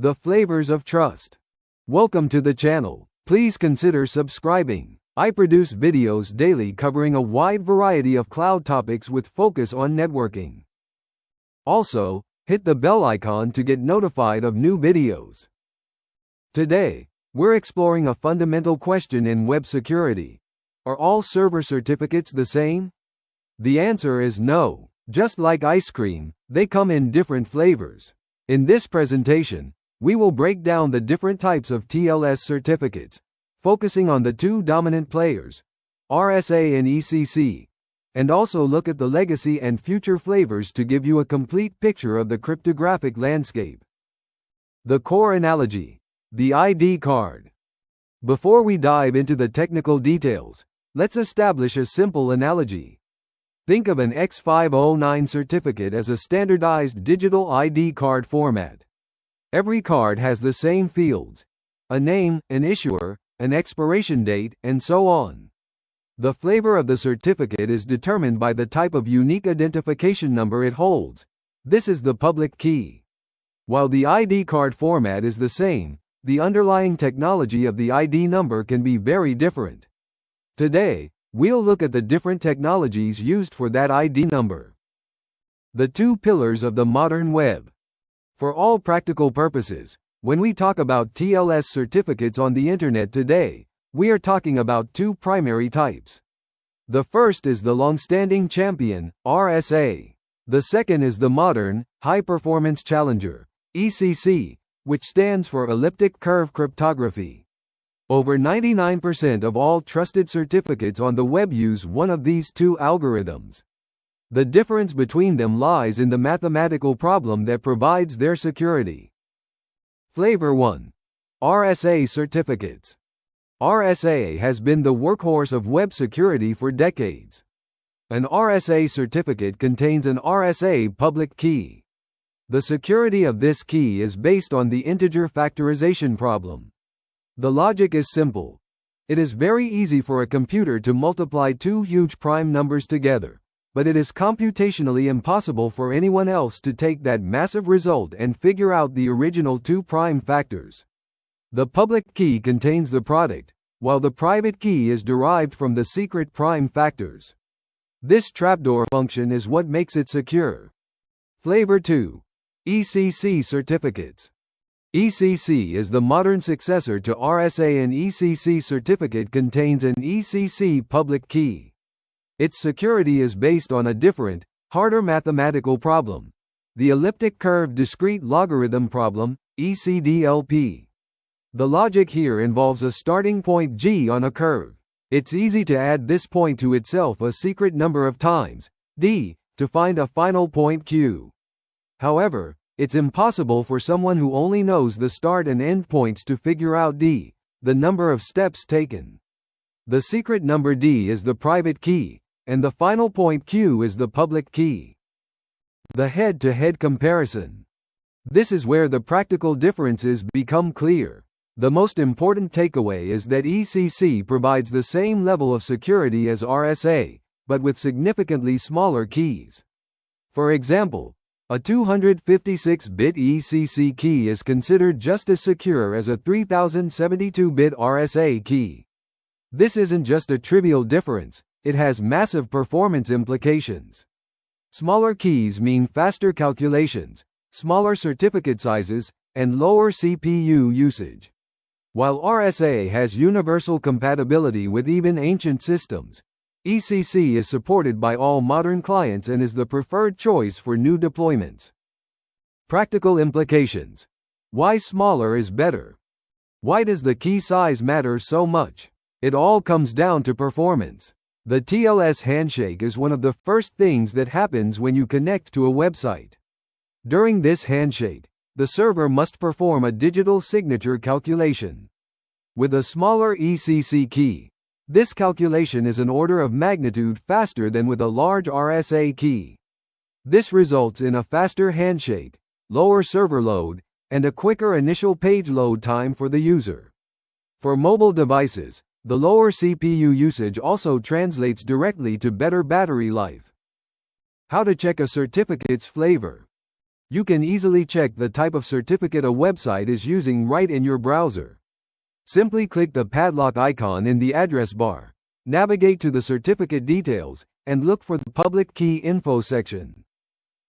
The flavors of trust. Welcome to the channel. Please consider subscribing. I produce videos daily covering a wide variety of cloud topics with focus on networking. Also, hit the bell icon to get notified of new videos. Today, we're exploring a fundamental question in web security. Are all server certificates the same? The answer is no. Just like ice cream, they come in different flavors. In this presentation, we will break down the different types of TLS certificates, focusing on the two dominant players, RSA and ECC, and also look at the legacy and future flavors to give you a complete picture of the cryptographic landscape. The core analogy, the ID card. Before we dive into the technical details, let's establish a simple analogy. Think of an X509 certificate as a standardized digital ID card format. Every card has the same fields: a name, an issuer, an expiration date, and so on. The flavor of the certificate is determined by the type of unique identification number it holds. This is the public key. While the ID card format is the same, the underlying technology of the ID number can be very different. Today, we'll look at the different technologies used for that ID number. The two pillars of the modern web. For all practical purposes, when we talk about TLS certificates on the internet today, we are talking about two primary types. The first is the long-standing champion, RSA. The second is the modern, high-performance challenger, ECC, which stands for elliptic curve cryptography. Over 99% of all trusted certificates on the web use one of these two algorithms. The difference between them lies in the mathematical problem that provides their security. Flavor 1. RSA certificates. RSA has been the workhorse of web security for decades. An RSA certificate contains an RSA public key. The security of this key is based on the integer factorization problem. The logic is simple. It is very easy for a computer to multiply two huge prime numbers together, but it is computationally impossible for anyone else to take that massive result and figure out the original two prime factors. The public key contains the product, while the private key is derived from the secret prime factors. This trapdoor function is what makes it secure. Flavor 2. ECC certificates. ECC is the modern successor to RSA. An ECC certificate contains an ECC public key. Its security is based on a different, harder mathematical problem, the elliptic curve discrete logarithm problem, ECDLP. The logic here involves a starting point g on a curve. It's easy to add this point to itself a secret number of times, d, to find a final point q. However, it's impossible for someone who only knows the start and end points to figure out d, the number of steps taken. The secret number d is the private key, and the final point q is the public key. The head-to-head comparison. This is where the practical differences become clear. The most important takeaway is that ECC provides the same level of security as RSA, but with significantly smaller keys. For example, a 256-bit ECC key is considered just as secure as a 3072-bit RSA key. This isn't just a trivial difference, it has massive performance implications. Smaller keys mean faster calculations, smaller certificate sizes, and lower CPU usage. While RSA has universal compatibility with even ancient systems, ECC is supported by all modern clients and is the preferred choice for new deployments. Practical implications. Why smaller is better? Why does the key size matter so much? It all comes down to performance. The TLS handshake is one of the first things that happens when you connect to a website. During this handshake, the server must perform a digital signature calculation. With a smaller ECC key, this calculation is an order of magnitude faster than with a large RSA key. This results in a faster handshake, lower server load, and a quicker initial page load time for the user. For mobile devices, the lower CPU usage also translates directly to better battery life. How to check a certificate's flavor. You can easily check the type of certificate a website is using right in your browser. Simply click the padlock icon in the address bar, navigate to the certificate details, and look for the public key info section.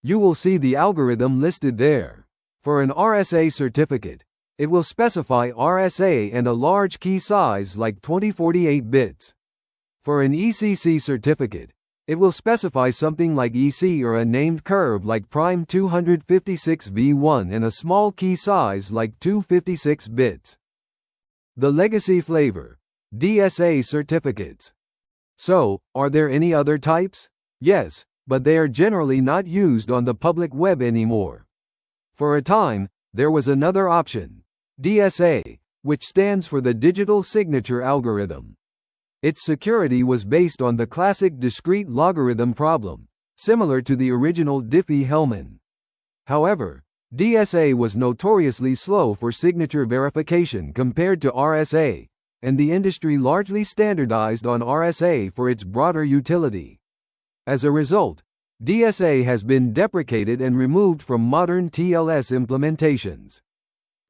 You will see the algorithm listed there. For an RSA certificate, it will specify RSA and a large key size like 2048 bits. For an ECC certificate, it will specify something like EC or a named curve like prime 256v1 and a small key size like 256 bits. The legacy flavor, DSA certificates. So, are there any other types? Yes, but they are generally not used on the public web anymore. For a time, there was another option, DSA, which stands for the digital signature algorithm. Its security was based on the classic discrete logarithm problem, similar to the original Diffie-Hellman. However, DSA was notoriously slow for signature verification compared to RSA, and the industry largely standardized on RSA for its broader utility. As a result, DSA has been deprecated and removed from modern TLS implementations.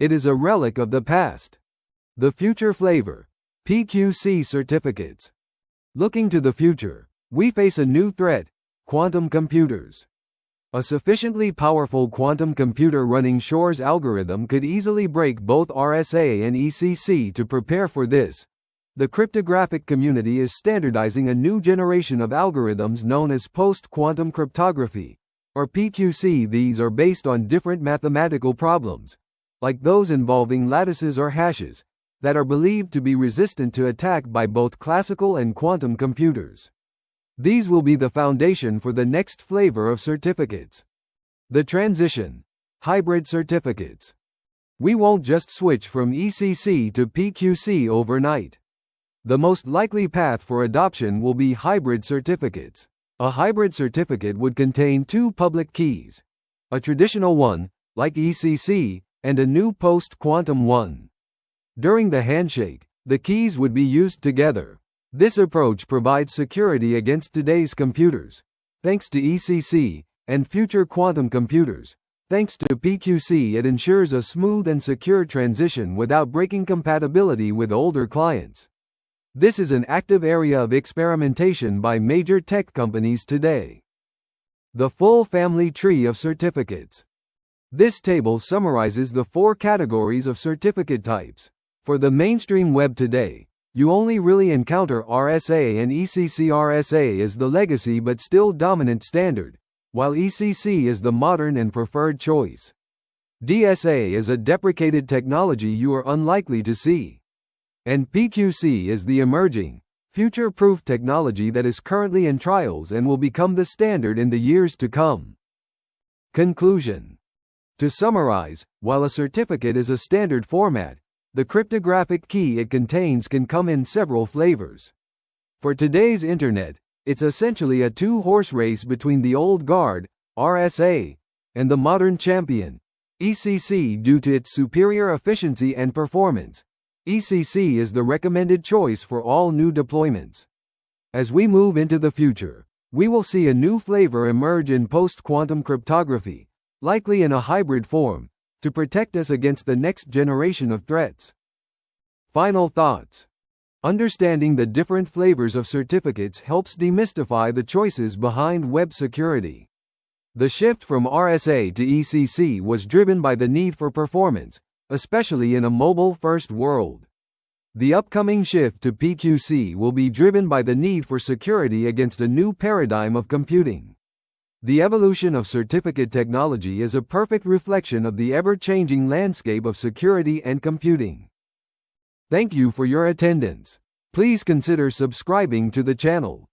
It is a relic of the past. The future flavor, PQC certificates. Looking to the future, we face a new threat, quantum computers. A sufficiently powerful quantum computer running Shor's algorithm could easily break both RSA and ECC. To prepare for this, the cryptographic community is standardizing a new generation of algorithms known as post-quantum cryptography, or PQC. These are based on different mathematical problems, like those involving lattices or hashes, that are believed to be resistant to attack by both classical and quantum computers. These will be the foundation for the next flavor of certificates. The transition, hybrid certificates. We won't just switch from ECC to PQC overnight. The most likely path for adoption will be hybrid certificates. A hybrid certificate would contain two public keys, a traditional one, like ECC, and a new post-quantum one. During the handshake, the keys would be used together. This approach provides security against today's computers, thanks to ECC, and future quantum computers, thanks to PQC. It ensures a smooth and secure transition without breaking compatibility with older clients. This is an active area of experimentation by major tech companies today. The full family tree of certificates. This table summarizes the 4 categories of certificate types. For the mainstream web today, you only really encounter RSA and ECC. RSA is the legacy but still dominant standard, while ECC is the modern and preferred choice. DSA is a deprecated technology you are unlikely to see. And PQC is the emerging, future-proof technology that is currently in trials and will become the standard in the years to come. Conclusion. To summarize, while a certificate is a standard format, the cryptographic key it contains can come in several flavors. For today's internet, it's essentially a two-horse race between the old guard, RSA, and the modern champion, ECC. Due to its superior efficiency and performance, ECC is the recommended choice for all new deployments. As we move into the future, we will see a new flavor emerge in post-quantum cryptography, likely in a hybrid form, to protect us against the next generation of threats. Final thoughts. Understanding the different flavors of certificates helps demystify the choices behind web security. The shift from RSA to ECC was driven by the need for performance, especially in a mobile-first world. The upcoming shift to PQC will be driven by the need for security against a new paradigm of computing. The evolution of certificate technology is a perfect reflection of the ever-changing landscape of security and computing. Thank you for your attendance. Please consider subscribing to the channel.